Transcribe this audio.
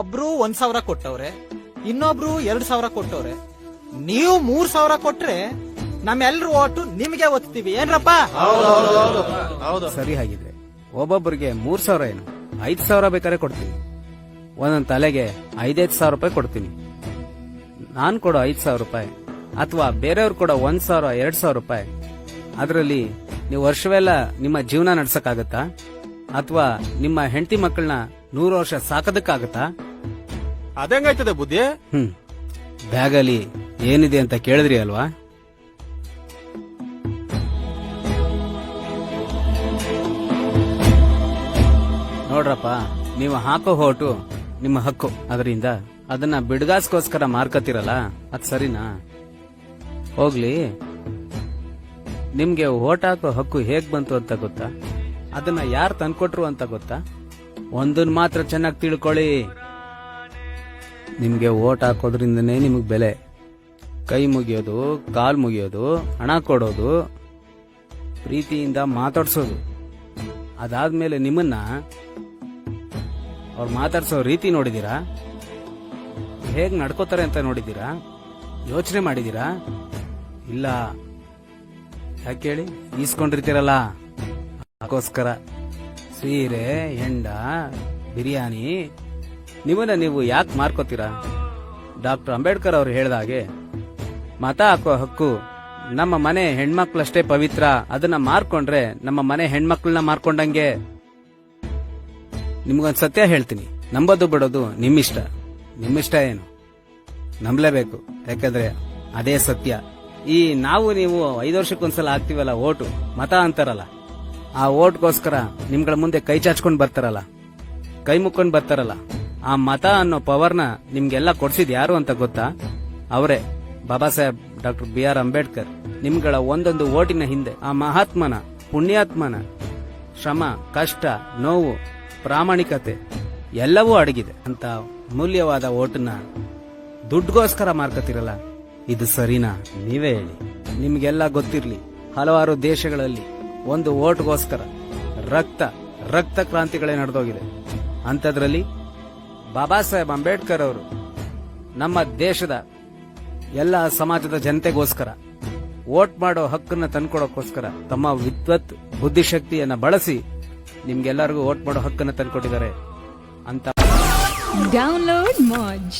ಒಬ್ರು 1,000 ಕೊಟ್ಟವ್ರೆ, ಇನ್ನೊಬ್ರು 2,000 ಕೊಟ್ಟವ್ರೆ. ನೀವು 3,000 ಕೊಟ್ರೆ ನಮ್ಮೆಲ್ರು ಓಟು ನಿಮ್ಗೆ ಒತ್ತೀವಿ ಏನ್ರಪ್ಪ? ಸರಿ, ಹಾಗಿದ್ರೆ ಒಬ್ಬೊಬ್ಬರಿಗೆ 3,000 ಏನು 5,000 ಬೇಕಾದ್ರೆ ಕೊಡ್ತೀನಿ. ಒಂದೊಂದ್ ತಲೆಗೆ 5,000 ರೂಪಾಯಿ ಕೊಡ್ತೀನಿ. ನಾನ್ ಕೊಡೋ 5,000 ರೂಪಾಯಿ ಅಥವಾ ಬೇರೆಯವ್ರು ಕೊಡೋ 1,000, 2,000 ರೂಪಾಯಿ, ಅದರಲ್ಲಿ ನೀವು ವರ್ಷವೆಲ್ಲ ನಿಮ್ಮ ಜೀವನ ನಡ್ಸಕ್ಕಾಗತ್ತಾ? ಅಥವಾ ನಿಮ್ಮ ಹೆಂಡತಿ ಮಕ್ಕಳನ್ನ 100 ವರ್ಷ ಸಾಕೋದಕ್ಕಾಗತ್ತಾ? ಅದಂಗಾಯ್ತದೆ ಬುದ್ಧಿ. ಬ್ಯಾಗಲ್ಲಿ ಏನಿದೆ ಅಂತ ಕೇಳಿದ್ರಿ ಅಲ್ವಾ? ನೋಡ್ರಪ್ಪ, ನೀವು ಹಾಕೋ ಹೋಟು ನಿಮ್ಮ ಹಕ್ಕು. ಅದರಿಂದ ಅದನ್ನ ಬಿಡ್ಗಾಸ್ಗೋಸ್ಕರ ಮಾರ್ಕತಿರಲ್ಲ, ಅದ್ ಸರಿನಾ? ಹೋಗ್ಲಿ, ನಿಮ್ಗೆ ಓಟ್ ಹಾಕೋ ಹಕ್ಕು ಹೇಗ್ ಬಂತು ಅಂತ ಗೊತ್ತಾ? ಅದನ್ನ ಯಾರು ತಂದ್ಕೊಟ್ರು ಅಂತ ಗೊತ್ತಾ? ಒಂದನ್ ಮಾತ್ರ ಚೆನ್ನಾಗಿ ತಿಳ್ಕೊಳ್ಳಿ, ನಿಮ್ಗೆ ಓಟ್ ಹಾಕೋದ್ರಿಂದನೇ ನಿಮಗ್ ಬೆಲೆ. ಕೈ ಮುಗಿಯೋದು, ಕಾಲ್ ಮುಗಿಯೋದು, ಹಣ ಕೊಡೋದು, ಪ್ರೀತಿಯಿಂದ ಮಾತಾಡ್ಸೋದು. ಅದಾದ್ಮೇಲೆ ನಿಮ್ಮನ್ನ ಅವ್ರು ಮಾತಾಡ್ಸೋ ರೀತಿ ನೋಡಿದೀರಾ? ಹೇಗ್ ನಡ್ಕೋತಾರೆ ಅಂತ ನೋಡಿದೀರಾ? ಯೋಚನೆ ಮಾಡಿದೀರಾ? ಇಲ್ಲ. ಯಾಕೆ ಹೇಳಿ? ಈಸ್ಕೊಂಡಿರ್ತೀರಲ್ಲ, ಅದಕ್ಕೋಸ್ಕರ ಸೀರೆ, ಹೆಂಡ, ಬಿರಿಯಾನಿ, ನಿಮ್ಮನ್ನ ನೀವು ಯಾಕೆ ಮಾರ್ಕೋತೀರಾ? ಡಾಕ್ಟರ್ ಅಂಬೇಡ್ಕರ್ ಅವರು ಹೇಳ್ದ ಹಾಗೆ, ಮತ ಹಾಕೋ ಹಕ್ಕು ನಮ್ಮ ಮನೆ ಹೆಣ್ಮಕ್ಳಷ್ಟೇ ಪವಿತ್ರ. ಅದನ್ನ ಮಾರ್ಕೊಂಡ್ರೆ ನಮ್ಮ ಮನೆ ಹೆಣ್ಮಕ್ಳನ್ನ ಮಾರ್ಕೊಂಡಂಗೆ. ನಿಮ್ಗೊಂದ್ ಸತ್ಯ ಹೇಳ್ತೀನಿ, ನಂಬೋದು ಬಿಡೋದು ನಿಮ್ಮಿಷ್ಟ. ನಿಮ್ಮಿಷ್ಟ ಏನು? ನಂಬಲೇಬೇಕು, ಯಾಕಂದ್ರೆ ಅದೇ ಸತ್ಯ. ಈ ನಾವು ನೀವು 5 ವರ್ಷಕ್ಕೊಂದ್ಸಲ ಹಾಕ್ತಿವಲ್ಲ ಓಟು, ಮತ ಅಂತಾರಲ್ಲ, ಆ ಓಟ್ಗೋಸ್ಕರ ನಿಮ್ಗಳ ಮುಂದೆ ಕೈ ಚಾಚ್ಕೊಂಡ್ ಬರ್ತಾರಲ್ಲ, ಕೈ ಮುಕ್ಕೊಂಡ್ ಬರ್ತಾರಲ್ಲ, ಆ ಮತ ಅನ್ನೋ ಪವರ್ನ ನಿಮ್ಗೆಲ್ಲ ಕೊಡ್ಸಿದ್ ಯಾರು ಅಂತ ಗೊತ್ತಾ? ಅವರೇ ಬಾಬಾ ಸಾಹೇಬ್ ಡಾಕ್ಟರ್ BR ಅಂಬೇಡ್ಕರ್. ನಿಮ್ಗಳ ಒಂದೊಂದು ಓಟಿನ ಹಿಂದೆ ಆ ಮಹಾತ್ಮನ, ಪುಣ್ಯಾತ್ಮನ ಶ್ರಮ, ಕಷ್ಟ, ನೋವು, ಪ್ರಾಮಾಣಿಕತೆ ಎಲ್ಲವೂ ಅಡಗಿದೆ. ಅಂತ ಮೂಲ್ಯವಾದ ಓಟನ್ನ ದುಡ್ಗೋಸ್ಕರ ಮಾರ್ಕತಿರಲ್ಲ, ಇದು ಸರಿನಾ? ನೀವೇ ಹೇಳಿ. ನಿಮ್ಗೆಲ್ಲ ಗೊತ್ತಿರ್ಲಿ, ಹಲವಾರು ದೇಶಗಳಲ್ಲಿ ಒಂದು ಓಟ್ಗೋಸ್ಕರ ರಕ್ತ ಕ್ರಾಂತಿಗಳೇ ನಡೆದೋಗಿದೆ. ಅಂಥದ್ರಲ್ಲಿ ಬಾಬಾ ಸಾಹೇಬ್ ಅಂಬೇಡ್ಕರ್ ಅವರು ನಮ್ಮ ದೇಶದ ಎಲ್ಲ ಸಮಾಜದ ಜನತೆಗೋಸ್ಕರ ವೋಟ್ ಮಾಡೋ ಹಕ್ಕನ್ನ ತಂದ್ಕೊಡೋಕ್ಕೋಸ್ಕರ ತಮ್ಮ ವಿದ್ವತ್ ಬುದ್ಧಿಶಕ್ತಿಯನ್ನ ಬಳಸಿ ನಿಮ್ಗೆಲ್ಲರಿಗೂ ವೋಟ್ ಮಾಡೋ ಹಕ್ಕನ್ನ ತಂದ್ಕೊಟ್ಟಿದ್ದಾರೆ ಅಂತ. ಡೌನ್ಲೋಡ್ ಮೋಜ್.